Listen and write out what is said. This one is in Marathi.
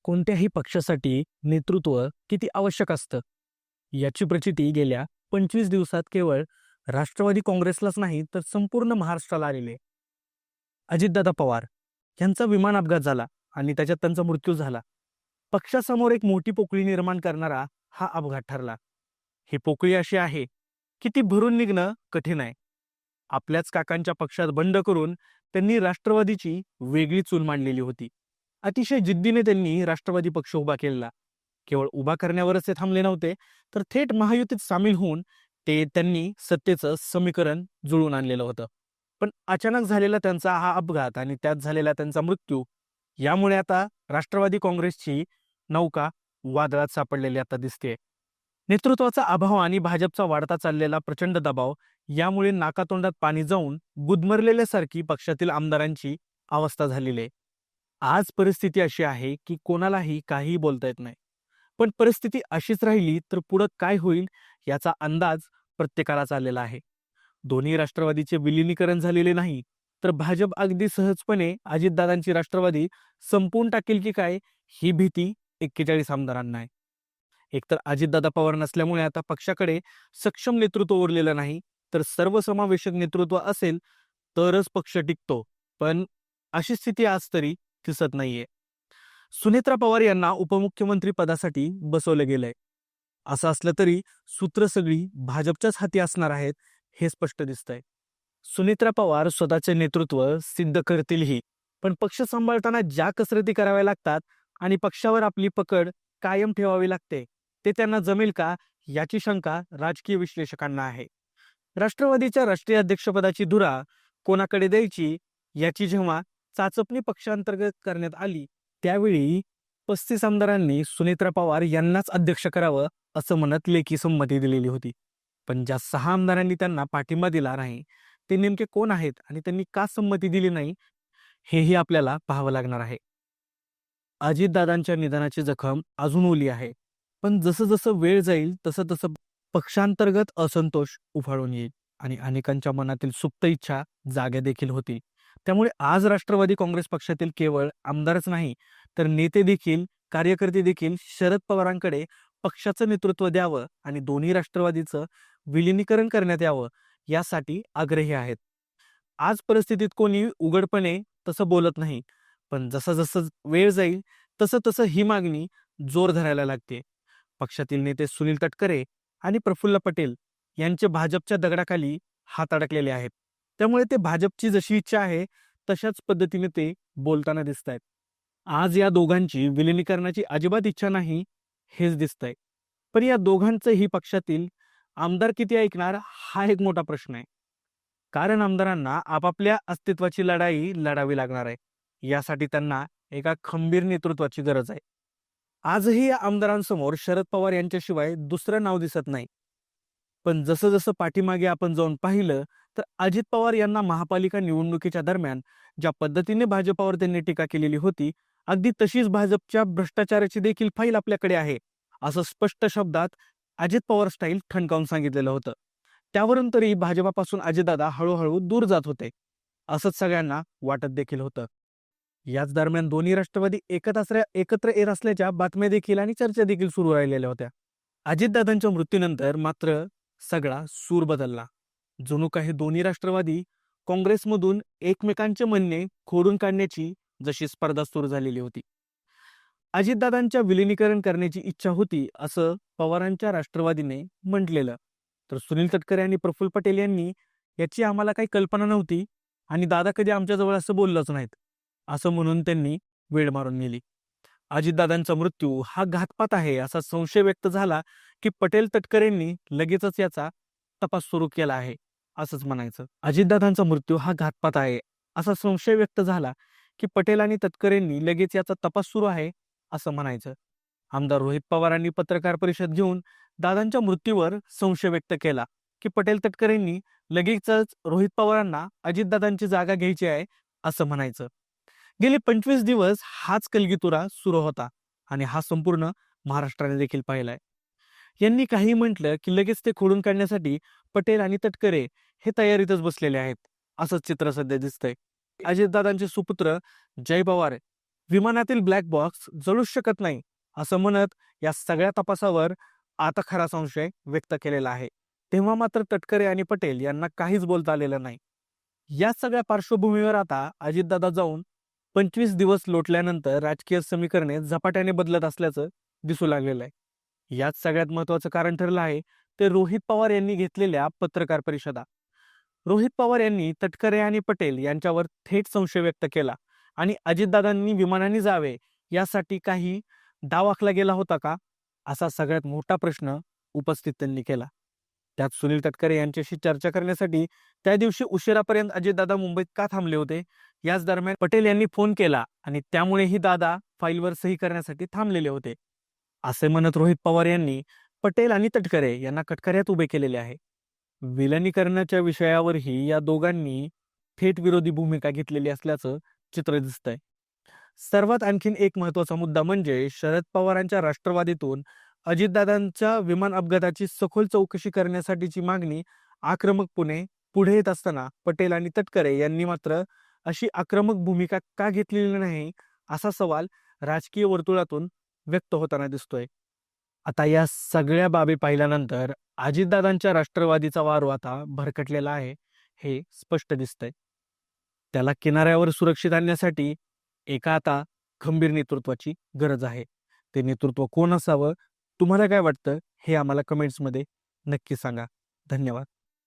कोणत्याही पक्षासाठी नेतृत्व किती आवश्यक असतं याची प्रचिती गेल्या 25 दिवसात केवळ राष्ट्रवादी काँग्रेसलाच नाही तर संपूर्ण महाराष्ट्राला आलेली आहे. अजितदादा पवार यांचा विमान अपघात झाला आणि त्याच्यात त्यांचा मृत्यू झाला. पक्षासमोर एक मोठी पोकळी निर्माण करणारा हा अपघात ठरला. ही पोकळी अशी आहे की ती भरून निघणं कठीण आहे. आपल्याच काकांच्या पक्षात बंड करून त्यांनी राष्ट्रवादीची वेगळी चूल मांडलेली होती. अतिशय जिद्दीने त्यांनी राष्ट्रवादी पक्ष उभा केला. केवळ उभा करण्यावरच ते थांबले नव्हते, तर थेट महायुतीत सामील होऊन त्यांनी सत्तेचं समीकरण जुळवून आणलेलं होतं. पण अचानक झालेला त्यांचा हा अपघात आणि त्यात झालेला त्यांचा मृत्यू यामुळे आता राष्ट्रवादी काँग्रेसची नौका वादळात सापडलेली आता दिसते. नेतृत्वाचा अभाव आणि भाजपचा वाढता चाललेला प्रचंड दबाव यामुळे नाकातोंडात पाणी जाऊन गुदमरलेल्यासारखी पक्षातील आमदारांची अवस्था झालेली आहे. आज परिस्थिती अशी आहे की कोणालाही काहीही बोलता येत नाही. पण परिस्थिती अशीच राहिली तर पुढे काय होईल याचा अंदाज प्रत्येकालाच आलेला आहे. दोन्ही राष्ट्रवादीचे विलिनीकरण झालेले नाही तर भाजप अगदी सहजपणे अजितदादांची राष्ट्रवादी संपवून टाकेल की काय ही भीती 41 आमदारांना आहे. एकतर अजितदादा पवार नसल्यामुळे आता पक्षाकडे सक्षम नेतृत्व उरलेलं नाही, तर सर्वसमावेशक नेतृत्व असेल तरच पक्ष टिकतो. पण अशी स्थिती आज तरी दिसत नाहीये. सुनेत्रा पवार यांना उपमुख्यमंत्री पदासाठी बसवलं गेलंय. असं असलं तरी सूत्र सगळी भाजपच्याच हाती असणार आहेत हे स्पष्ट दिसतंय. सुनेत्रा पवार स्वतःचे नेतृत्व सिद्ध करतीलही, पण पक्ष सांभाळताना ज्या कसरती कराव्या लागतात आणि पक्षावर आपली पकड कायम ठेवावी लागते ते त्यांना जमेल का याची शंका राजकीय विश्लेषकांना आहे. राष्ट्रवादीच्या राष्ट्रीय अध्यक्षपदाची धुरा कोणाकडे द्यायची याची जेव्हा चाचपणी पक्षांतर्गत करण्यात आली त्यावेळी 35 आमदारांनी सुनेत्रा पवार यांनाच अध्यक्ष करावं असं म्हणत लेखी संमती दिलेली होती. पण ज्या 6 आमदारांनी त्यांना पाठिंबा दिला नाही ते नेमके कोण आहेत आणि त्यांनी का संमती दिली नाही हेही आपल्याला पाहावं लागणार आहे. अजितदादांच्या निधनाची जखम अजून ओली आहे, पण जसं जसं वेळ जाईल तसं तसं पक्षांतर्गत असंतोष उफाळून येईल आणि अनेकांच्या मनातील सुप्त इच्छा जाग्या देखील होतील. त्यामुळे आज राष्ट्रवादी काँग्रेस पक्षातील केवळ आमदारच नाही तर नेते देखील, कार्यकर्ते देखील शरद पवारांकडे पक्षाचं नेतृत्व द्यावं आणि दोन्ही राष्ट्रवादीचं विलिनीकरण करण्यात यावं यासाठी आग्रही आहेत. आज परिस्थितीत कोणी उघडपणे तसं बोलत नाही, पण जसं जसं वेळ जाईल तसं तसं ही मागणी जोर धरायला लागते. पक्षातील नेते सुनील तटकरे आणि प्रफुल्ल पटेल यांचे भाजपच्या दगडाखाली हात अडकलेले आहेत. त्यामुळे ते भाजपची जशी इच्छा आहे तशाच पद्धतीने ते बोलताना दिसत आहेत. आज या दोघांची विलिनीकरणाची अजिबात इच्छा नाही हेच दिसतंय. पण या दोघांचंही पक्षातील आमदार किती ऐकणार हा एक मोठा प्रश्न आहे. कारण आमदारांना आपापल्या अस्तित्वाची लढाई लढावी लागणार आहे. यासाठी त्यांना एका खंबीर नेतृत्वाची गरज आहे. आजही या आमदारांसमोर शरद पवार यांच्याशिवाय दुसरं नाव दिसत नाही. पण जसं जसं पाठीमागे आपण जाऊन पाहिलं तर अजित पवार यांना महापालिका निवडणुकीच्या दरम्यान ज्या पद्धतीने भाजपावर त्यांनी टीका केलेली होती अगदी तशीच भाजपच्या भ्रष्टाचाराची देखील फाईल आपल्याकडे आहे असं स्पष्ट शब्दात अजित पवार स्टाईल ठणकावून सांगितलेलं होतं. त्यावरून तरी भाजपापासून अजितदादा हळूहळू दूर जात होते असंच सगळ्यांना वाटत देखील होतं. याच दरम्यान दोन्ही राष्ट्रवादी एकत्र येत असल्याच्या बातम्या देखील आणि चर्चा देखील सुरू राहिलेल्या होत्या. अजितदादांच्या मृत्यूनंतर मात्र सगळा सूर बदलला. जणू काही दोन्ही राष्ट्रवादी काँग्रेसमधून एकमेकांचे म्हणणे खोडून काढण्याची जशी स्पर्धा सुरू झालेली होती. अजितदादांच्या विलिनीकरण करण्याची इच्छा होती असं पवारांच्या राष्ट्रवादीने म्हटलेलं, तर सुनील तटकरे आणि प्रफुल्ल पटेल यांनी याची आम्हाला काही कल्पना नव्हती आणि दादा कधी आमच्याजवळ असं बोललंच नाहीत असं म्हणून त्यांनी वेळ मारून नेली. अजितदादांचा मृत्यू हा घातपात आहे असा संशय व्यक्त झाला की पटेल तटकरेंनी लगेचच याचा तपास सुरू केला आहे असंच म्हणायचं. अजितदादांचा मृत्यू हा घातपात आहे असा संशय व्यक्त झाला की पटेल आणि तटकरेंनी लगेच याचा तपास सुरू आहे असं म्हणायचं. आमदार रोहित पवारांनी पत्रकार परिषद घेऊन दादांच्या मृत्यूवर संशय व्यक्त केला की पटेल तटकरेंनी लगेचच रोहित पवारांना अजितदादांची जागा घ्यायची आहे असं म्हणायचं. गेले 25 दिवस हाच कलगीतुरा सुरू होता आणि हा संपूर्ण महाराष्ट्राने देखील पाहिलाय. यांनी काही म्हटलं की लगेच ते खोडून काढण्यासाठी पटेल आणि तटकरे हे तयारीतच बसलेले आहेत असंच चित्र सध्या दिसतंय. अजितदादांचे सुपुत्र जय पवार विमानातील ब्लॅक बॉक्स जळूच शकत नाही असं म्हणत या सगळ्या तपासावर आता खरा संशय व्यक्त केलेला आहे. तेव्हा मात्र तटकरे आणि पटेल यांना काहीच बोलता आलेलं नाही. या सगळ्या पार्श्वभूमीवर आता अजितदादा जाऊन 25 दिवस लोटल्यानंतर राजकीय समीकरणे झपाट्याने बदलत असल्याचं दिसू लागलेलं आहे. यात सगळ्यात महत्वाचं कारण ठरलं आहे ते रोहित पवार यांनी घेतलेल्या पत्रकार परिषदा. रोहित पवार यांनी तटकरे आणि पटेल यांच्यावर थेट संशय व्यक्त केला आणि अजितदादांनी विमानाने जावे यासाठी काही डाव आखला गेला होता का, असा सगळ्यात मोठा प्रश्न उपस्थित त्यांनी केला. त्यात सुनील तटकरे यांच्याशी चर्चा करण्यासाठी त्या दिवशी उशिरापर्यंत अजितदादा मुंबईत का थांबले होते, याच दरम्यान पटेल यांनी फोन केला आणि त्यामुळेही दादा फाईलवर सही करण्यासाठी थांबलेले होते, असे म्हणत रोहित पवार यांनी पटेल आणि तटकरे यांना कटकऱ्यात उभे केलेले आहे. विलनीकरणाच्या विषयावरही या दोघांनी थेट विरोधी भूमिका घेतलेली असल्याचं चित्र दिसतंय. सर्वात आणखीन एक महत्वाचा मुद्दा म्हणजे शरद पवारांच्या राष्ट्रवादीतून अजितदादांच्या विमान अपघाताची सखोल चौकशी करण्यासाठीची मागणी आक्रमकपणे पुढे येत असताना पटेल आणि तटकरे यांनी मात्र अशी आक्रमक भूमिका का घेतलेली नाही, असा सवाल राजकीय वर्तुळातून व्यक्त होताना दिसतोय. आता या सगळ्या बाबी पाहिल्यानंतर अजितदादांच्या राष्ट्रवादीचा वार आता भरकटलेला आहे हे स्पष्ट दिसतंय. त्याला किनाऱ्यावर सुरक्षित आणण्यासाठी एका आता खंबीर नेतृत्वाची गरज आहे. ते नेतृत्व कोण असावं, तुम्हाला काय वाटतं हे आम्हाला कमेंट्समध्ये नक्की सांगा. धन्यवाद.